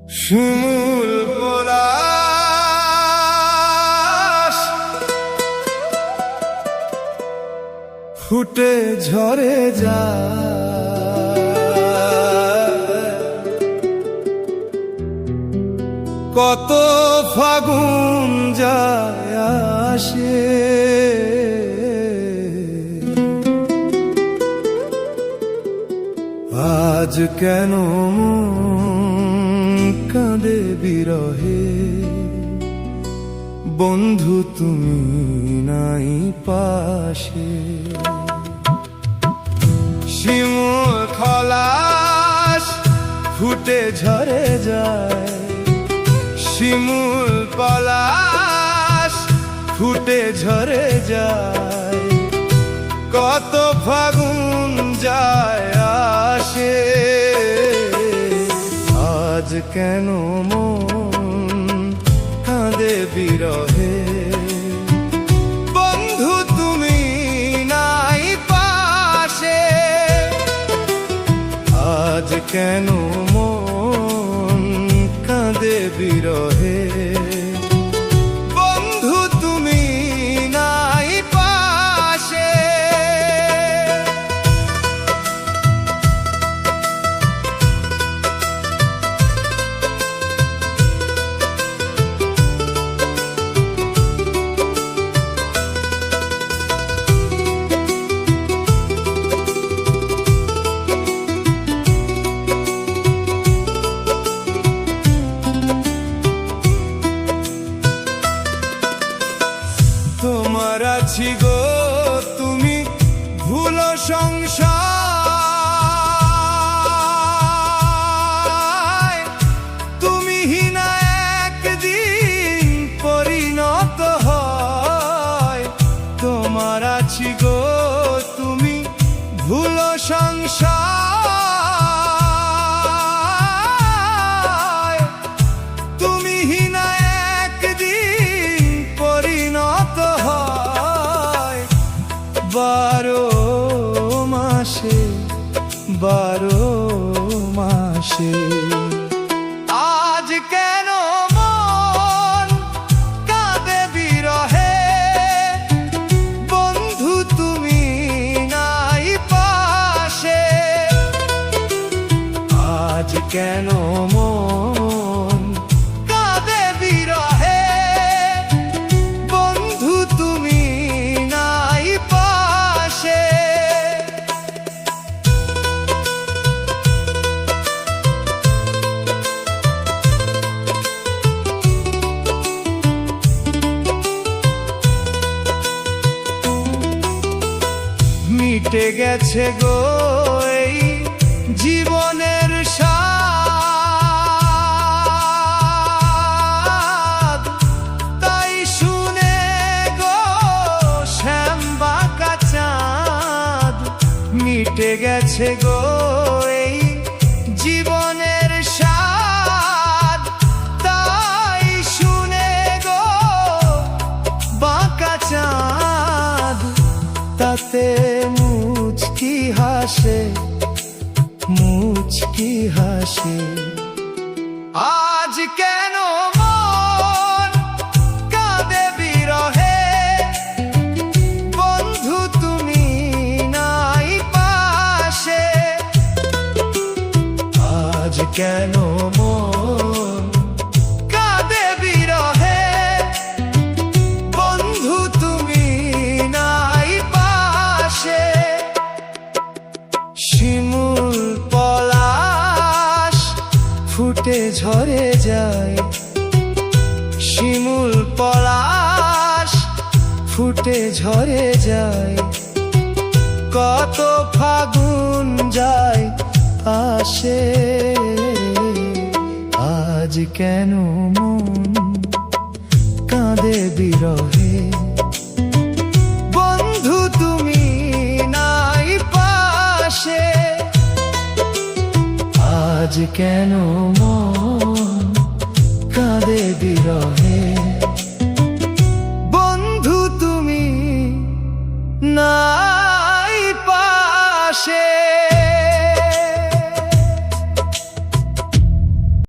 শিমুল পলাশ ফুটে ঝরে যায়, কত ফাগুন যায় আসে, আজ কেন কাঁদে বিরহে, বন্ধু তুমি নাই পাশে। শিমুল পলাশ ফুটে ঝরে যায়, শিমুল পলাশ ফুটে ঝরে যায়, কত ফাগুন যায় আসে, আজ কেন মন কাঁদে বিরহে, বন্ধু তুমি নাই পাশে, আজ কেন মন কাঁদে বিরহে, বন্ধু তুমি নাই পাশে। তোমার আছি গো তুমি ভুলো সংসার, তুমি হিনা একদিন পরিণত হয়, তোমার আছি গো তুমি ভুলো সংসার, তুমি হিনা একদিন পরিণত হয়, 12 মাসে 12 মাসে। আজ কেন মন কাঁদে বিরহে, বন্ধু তুমি নাই পাশে, আজ কেন মন কাঁদে বিরহে, বন্ধু তুমি নাই পাশে। মিটে গেছে গো এই জীবনের স্বাদ, তাই শুনে গো শ্যাম বাঁকা চাঁদ, মিটে গেছে গো এই জীবনের স্বাদ, তাই শুনে গো বাঁকা চাঁদ, তাতে মুচকি হাসে মুচকি হাসে। আজ কেন মন কাঁদে বিরহে, বন্ধু তুমি নাই পাশে, আজ কেন মন কাঁদে বিরহে, বন্ধু তুমি নাই পাশে। শিমুল পলাশ ফুটে ঝরে যায়, শিমুল পলাশ ফুটে ঝরে যায়, কত ফাগুন যায় আসে, আজ কেন মন কাঁদে বিরহে, বন্ধু তুমি নাই পাশে, আজ কেন মন কাঁদে বিরহে, বন্ধু তুমি নাই পাশে।